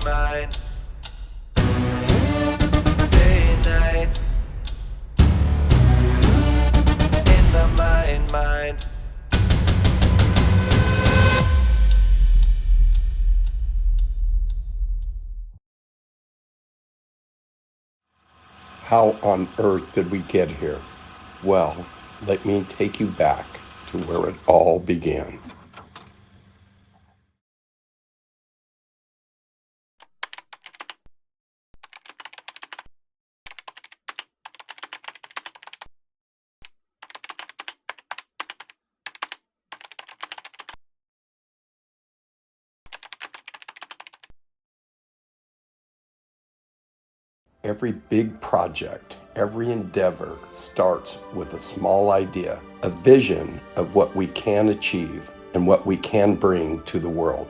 mind. Day and night. In my mind. How on earth did we get here? Well, let me take you back to where it all began. Every big project, every endeavor starts with a small idea, a vision of what we can achieve and what we can bring to the world.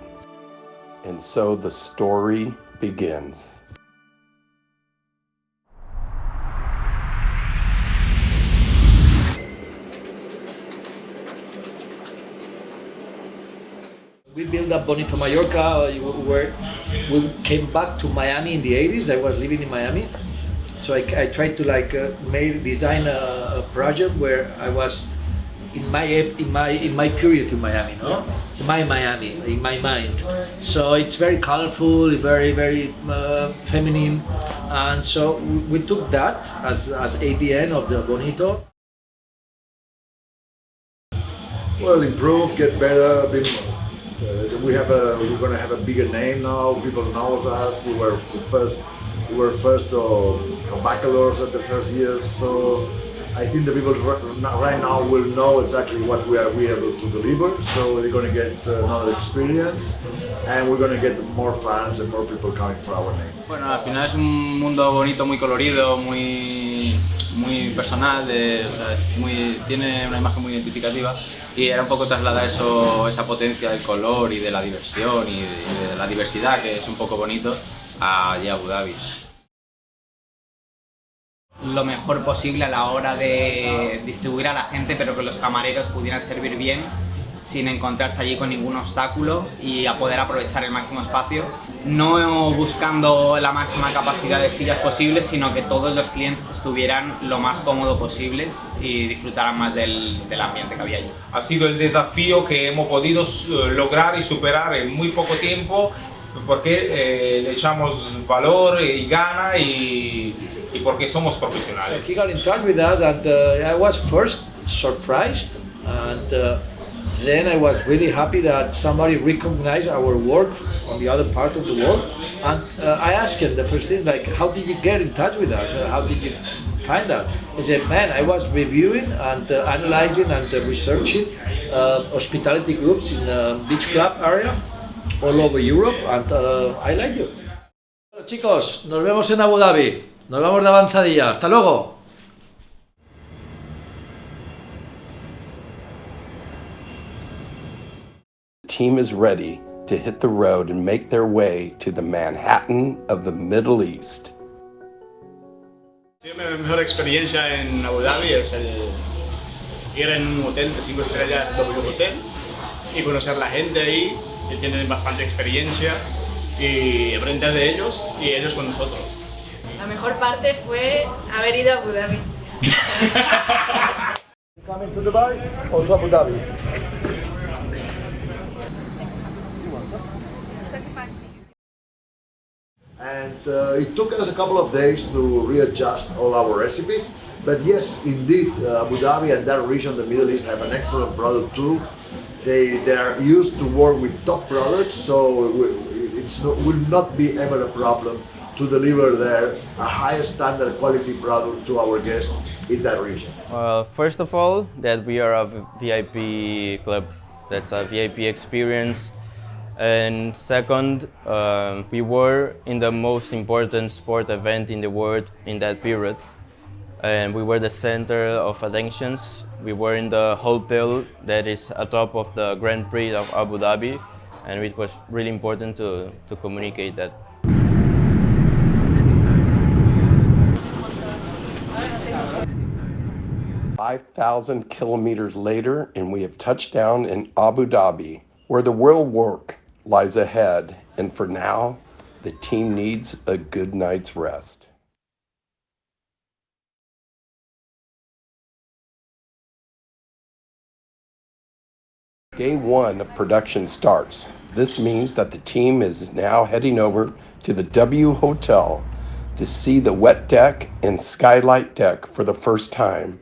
And so the story begins. We built up Bonito Mallorca. We came back to Miami in the 80s. I was living in Miami, so I tried to design a project where I was in my period in Miami. No, it's my Miami in my mind. So it's very colorful, very feminine, and so we took that as ADN of the Bonito. Well, improve, get better. We're going to have a bigger name now. People know us. We were first bachelors at the first year. So I think the people right now will know exactly what we are able to deliver. So they're going to get another experience, and we're going to get more fans and more people coming for our name. Bueno, al final es un mundo bonito, muy colorido, muy personal, tiene una imagen muy identificativa y era un poco trasladar esa potencia del color y de la diversión y de la diversidad, que es un poco bonito, allí a Abu Dhabi. Lo mejor posible a la hora de distribuir a la gente, pero que los camareros pudieran servir bien sin encontrarse allí con ningún obstáculo y a poder aprovechar el máximo espacio, no buscando la máxima capacidad de sillas posibles, sino que todos los clientes estuvieran lo más cómodo posibles y disfrutaran más del ambiente que había allí. Ha sido el desafío que hemos podido lograr y superar en muy poco tiempo, porque le echamos valor y gana y porque somos profesionales. He got in touch with us, and I was first surprised, and then I was really happy that somebody recognized our work on the other part of the world. And I asked him the first thing, like, how did you get in touch with us? How did you find out? He said, man, I was reviewing and analyzing and researching hospitality groups in the beach club area all over Europe, and I like you. Bueno, chicos, nos vemos en Abu Dhabi. Nos vamos de avanzadilla. Hasta luego. The team is ready to hit the road and make their way to the Manhattan of the Middle East. Mi mejor experiencia en Abu Dhabi es ir en un hotel de 5 estrellas, W Hotel, y conocer la gente ahí, que tienen bastante experiencia, y aprender de ellos y ellos con nosotros. La mejor parte fue haber ido a Abu Dhabi. Coming to Dubai or to Abu Dhabi? And it took us a couple of days to readjust all our recipes. But yes, indeed, Abu Dhabi and that region, the Middle East, have an excellent product too. They are used to work with top products, so will not be ever a problem to deliver there a high standard quality product to our guests in that region. Well, first of all, that we are a VIP club. That's a VIP experience. And second, we were in the most important sport event in the world in that period. And we were the center of attentions. We were in the hotel that is atop of the Grand Prix of Abu Dhabi. And it was really important to communicate that. 5,000 kilometers later, and we have touched down in Abu Dhabi, where the real work lies ahead. And for now, the team needs a good night's rest. Day one of production starts. This means that the team is now heading over to the W Hotel to see the wet deck and skylight deck for the first time,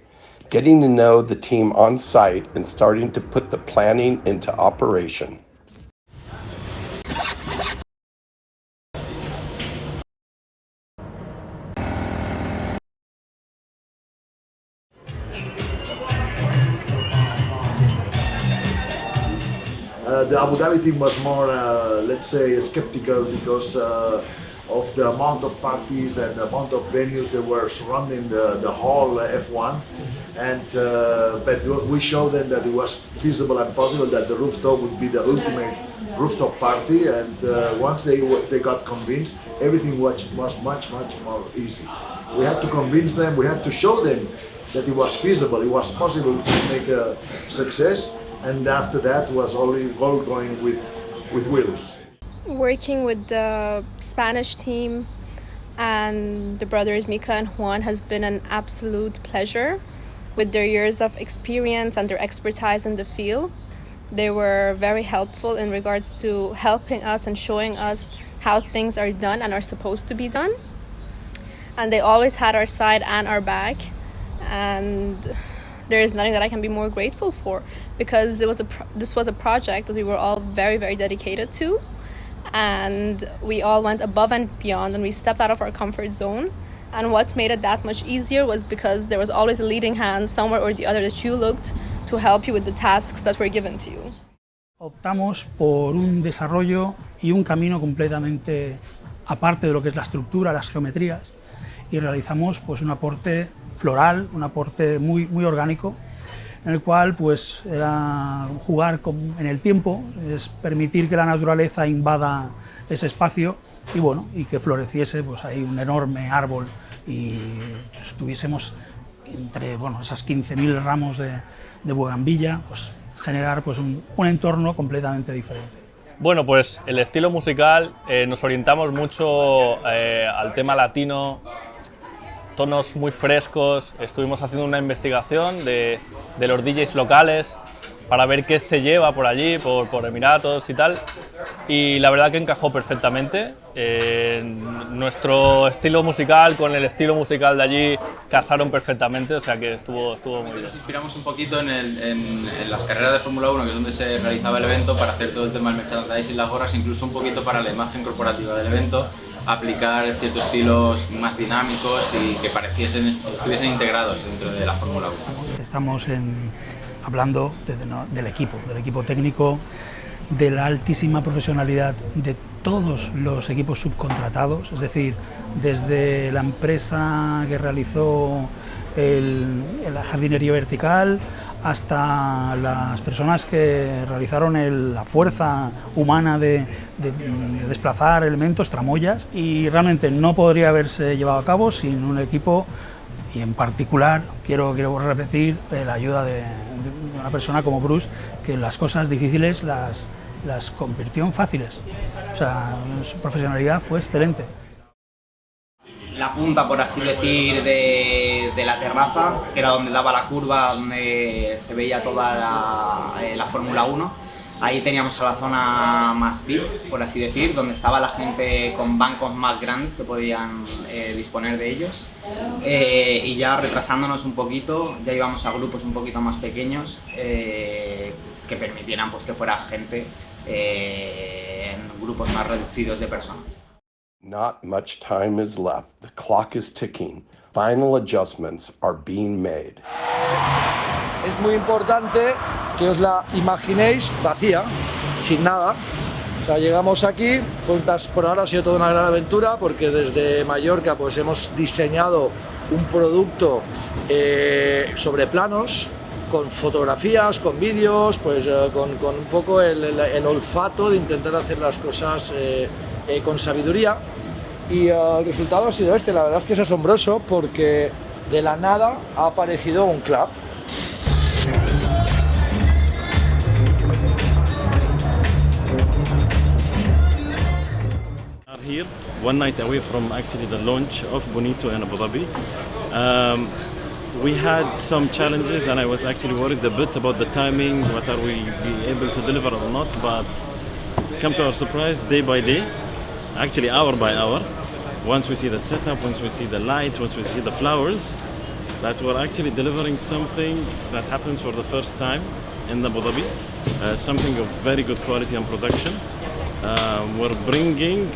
getting to know the team on site and starting to put the planning into operation. The Abu Dhabi team was more, let's say, skeptical because of the amount of parties and the amount of venues that were surrounding the whole F1. And but we showed them that it was feasible and possible that the rooftop would be the ultimate rooftop party. And once they got convinced, everything was much more easy. We had to convince them. We had to show them that it was feasible. It was possible to make a success. And after that was all going with wheels. Working with the Spanish team and the brothers Mika and Juan has been an absolute pleasure. With their years of experience and their expertise in the field, they were very helpful in regards to helping us and showing us how things are done and are supposed to be done. And they always had our side and our back. And there is nothing that I can be more grateful for, because this was a project that we were all very dedicated to, and we all went above and beyond, and we stepped out of our comfort zone. And what made it that much easier was because there was always a leading hand somewhere or the other that you looked to help you with the tasks that were given to you. Optamos por un desarrollo y un camino completamente aparte de lo que es la estructura, las geometrías, y realizamos pues un aporte floral, un aporte muy orgánico, en el cual pues era jugar en el tiempo, es permitir que la naturaleza invada ese espacio y bueno, y que floreciese pues ahí un enorme árbol y pues, tuviésemos entre esas 15.000 ramos de bugambilla, pues generar pues un entorno completamente diferente. Bueno, pues el estilo musical nos orientamos mucho al tema latino, tonos muy frescos. Estuvimos haciendo una investigación de los DJs locales para ver qué se lleva por allí, por Emiratos y tal, y la verdad que encajó perfectamente. Nuestro estilo musical con el estilo musical de allí casaron perfectamente, o sea que estuvo muy bien. Nos inspiramos un poquito en las carreras de Fórmula 1, que es donde se realizaba el evento, para hacer todo el tema del merchandising y las gorras, incluso un poquito para la imagen corporativa del evento, aplicar ciertos estilos más dinámicos y que estuviesen integrados dentro de la Fórmula 1. Estamos hablando del equipo técnico, de la altísima profesionalidad de todos los equipos subcontratados, es decir, desde la empresa que realizó la jardinería vertical hasta las personas que realizaron la fuerza humana de desplazar elementos, tramoyas, y realmente no podría haberse llevado a cabo sin un equipo. Y en particular quiero repetir la ayuda de una persona como Bruce, que las cosas difíciles las convirtió en fáciles. O sea, su profesionalidad fue excelente. La punta, por así decir, de la terraza, que era donde daba la curva, donde se veía toda la Fórmula 1. Ahí teníamos a la zona más VIP, por así decir, donde estaba la gente con bancos más grandes que podían disponer de ellos. Y ya retrasándonos un poquito, ya íbamos a grupos un poquito más pequeños que permitieran pues, que fuera gente en grupos más reducidos de personas. Not much time is left. The clock is ticking. Final adjustments are being made. Es muy importante que os la imaginéis vacía, sin nada. O sea, llegamos aquí, por ahora ha sido toda una gran aventura, porque desde Mallorca pues hemos diseñado un producto sobre planos, con fotografías, con vídeos, pues con un poco el olfato de intentar hacer las cosas con sabiduría. Y el resultado ha sido este. La verdad es que es asombroso, porque de la nada ha aparecido un club. here, one night away from actually the launch of Bonito in Abu Dhabi. We had some challenges, and I was actually worried a bit about the timing, what are we be able to deliver or not, but come to our surprise, day by day, actually hour by hour, once we see the setup, once we see the lights, once we see the flowers, that we're actually delivering something that happens for the first time in Abu Dhabi, something of very good quality and production. We're bringing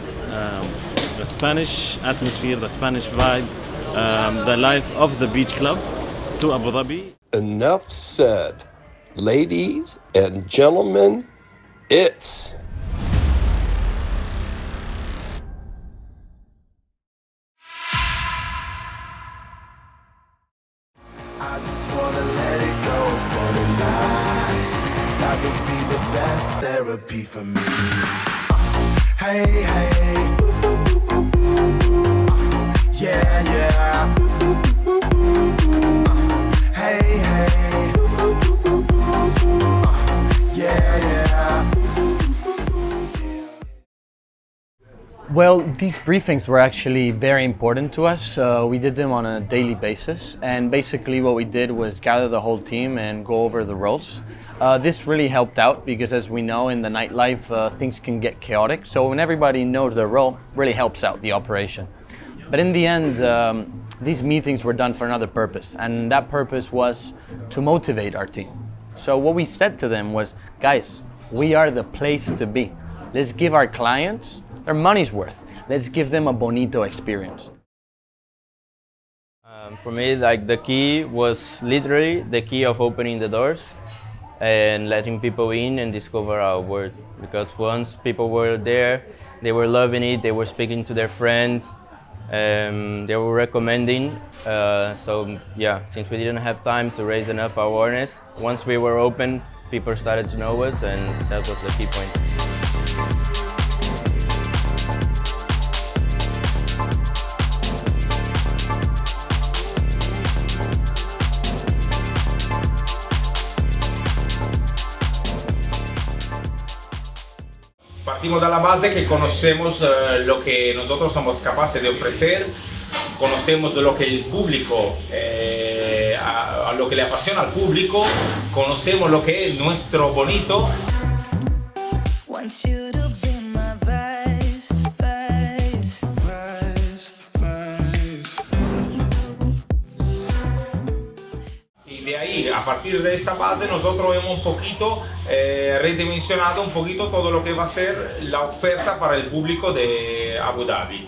the Spanish atmosphere, the Spanish vibe, the life of the beach club to Abu Dhabi. Enough said. Ladies and gentlemen, it's I just wanna let it go for the night. That would be the best therapy for me. Hey, hey. Yeah, yeah. Hey, hey. Yeah, yeah. Well, these briefings were actually very important to us. We did them on a daily basis, and basically what we did was gather the whole team and go over the roles. This really helped out because, as we know, in the nightlife things can get chaotic, so when everybody knows their role, really helps out the operation. But in the end, these meetings were done for another purpose, and that purpose was to motivate our team. So what we said to them was, guys, we are the place to be. Let's give our clients their money's worth. Let's give them a Bonito experience. For me, like, the key was literally the key of opening the doors and letting people in and discover our world. Because once people were there, they were loving it, they were speaking to their friends, they were recommending. So yeah, since we didn't have time to raise enough awareness, once we were open, people started to know us, and that was the key point. Partimos de la base que conocemos lo que nosotros somos capaces de ofrecer, conocemos de lo que el público, a lo que le apasiona al público, conocemos lo que es nuestro Bonito. De ahí, a partir de esta base, nosotros hemos un poquito redimensionado un poquito todo lo que va a ser la oferta para el público de Abu Dhabi,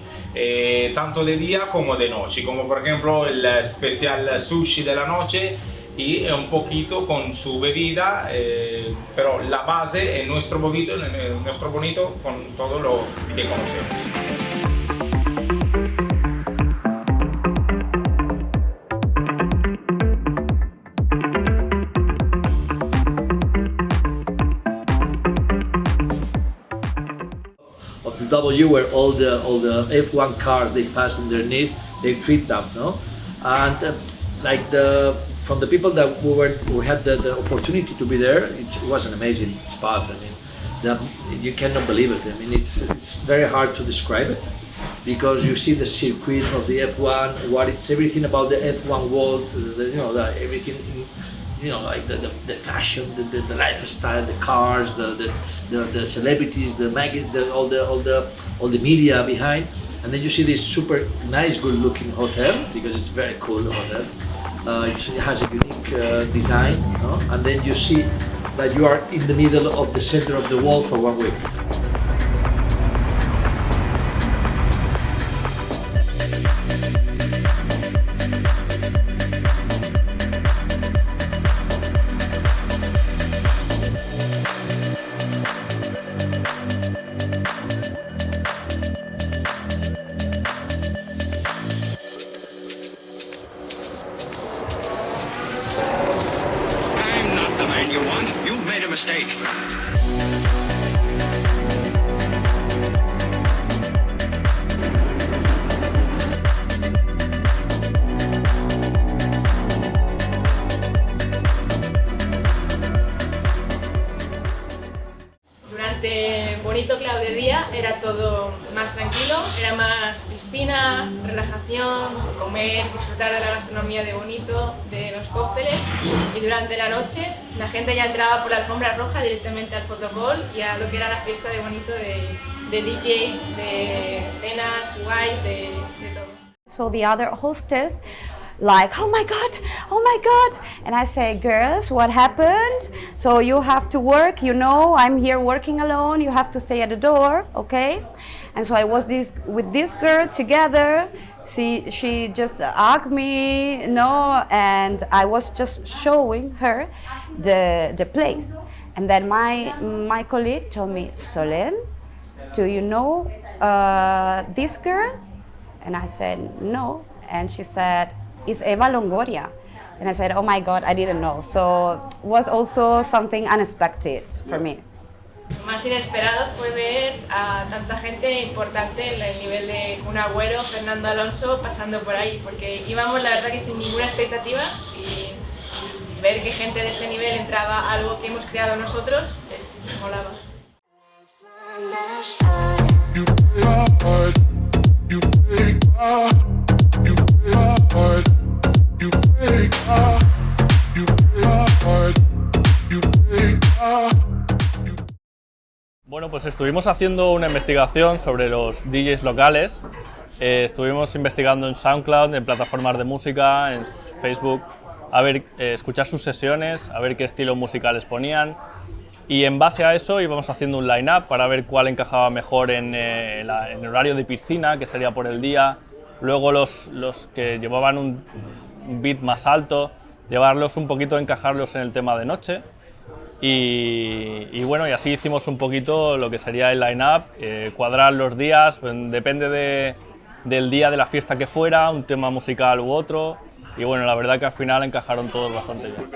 tanto de día como de noche, como por ejemplo el especial sushi de la noche y un poquito con su bebida, pero la base es nuestro bonito con todo lo que conocemos. Of the W, where all the F1 cars they pass underneath, they treat them, no? And from the people that who had the opportunity to be there, it was an amazing spot. I mean, you cannot believe it. I mean, it's very hard to describe it, because you see the circuit of the F1, what it's everything about the F1 world, everything. Like the fashion, the lifestyle, the cars, the celebrities, all the media behind, and then you see this super nice, good-looking hotel, because it's very cool hotel. It has a unique design, no? And then you see that you are in the middle of the center of the world for 1 week. Bonito Club de día era todo más tranquilo, era más piscina, relajación, comer, disfrutar de la gastronomía de Bonito, de los cócteles, y durante la noche la gente ya entraba por la alfombra roja directamente al fotocall y a lo que era la fiesta de Bonito de DJs, de cenas, guays, de todo. So the other hostess like, oh my god, and I say, girls, what happened? So you have to work, you know, I'm here working alone, you have to stay at the door, okay? And so I was with this girl together, she just hugged me, you know, and I was just showing her the place. And then my colleague told me, Solen, do you know this girl? And I said, no. And she said, it's Eva Longoria. And I said, oh my God, I didn't know. So it was also something unexpected for me. Más inesperado fue ver a tanta gente importante en el nivel de Kun Agüero, Fernando Alonso, pasando por ahí, porque íbamos la verdad que sin ninguna expectativa, y ver que gente de ese nivel entraba a algo que hemos creado nosotros, molaba. Bueno, pues estuvimos haciendo una investigación sobre los DJs locales. Estuvimos investigando en SoundCloud, en plataformas de música, en Facebook, a ver, escuchar sus sesiones, a ver qué estilos musicales ponían. Y en base a eso íbamos haciendo un line-up para ver cuál encajaba mejor en el horario de piscina, que sería por el día. Luego los que llevaban un beat más alto, llevarlos un poquito, encajarlos en el tema de noche. Y bueno, y así hicimos un poquito lo que sería el line-up, cuadrar los días, depende del día de la fiesta que fuera, un tema musical u otro. Y bueno, la verdad que al final encajaron todos bastante bien.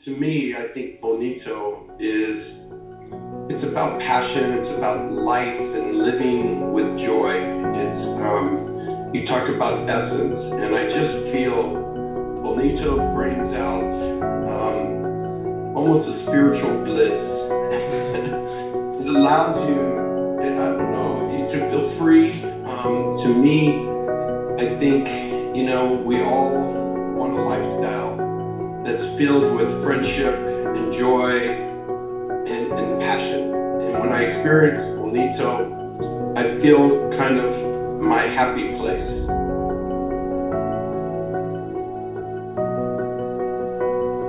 To me, I think Bonito it's about passion, it's about life and living with joy. It's, you talk about essence, and I just feel Bonito brings out almost a spiritual bliss. It allows you, I don't know, you to feel free. To me, I think, you know, we all want a lifestyle that's filled with friendship and joy and passion. And when I experience Bonito, I feel kind of my happy place.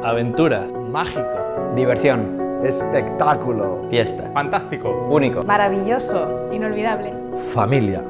Aventuras. Mágico. Diversión. Espectáculo. Fiesta. Fantástico. Único. Maravilloso. Inolvidable. Familia.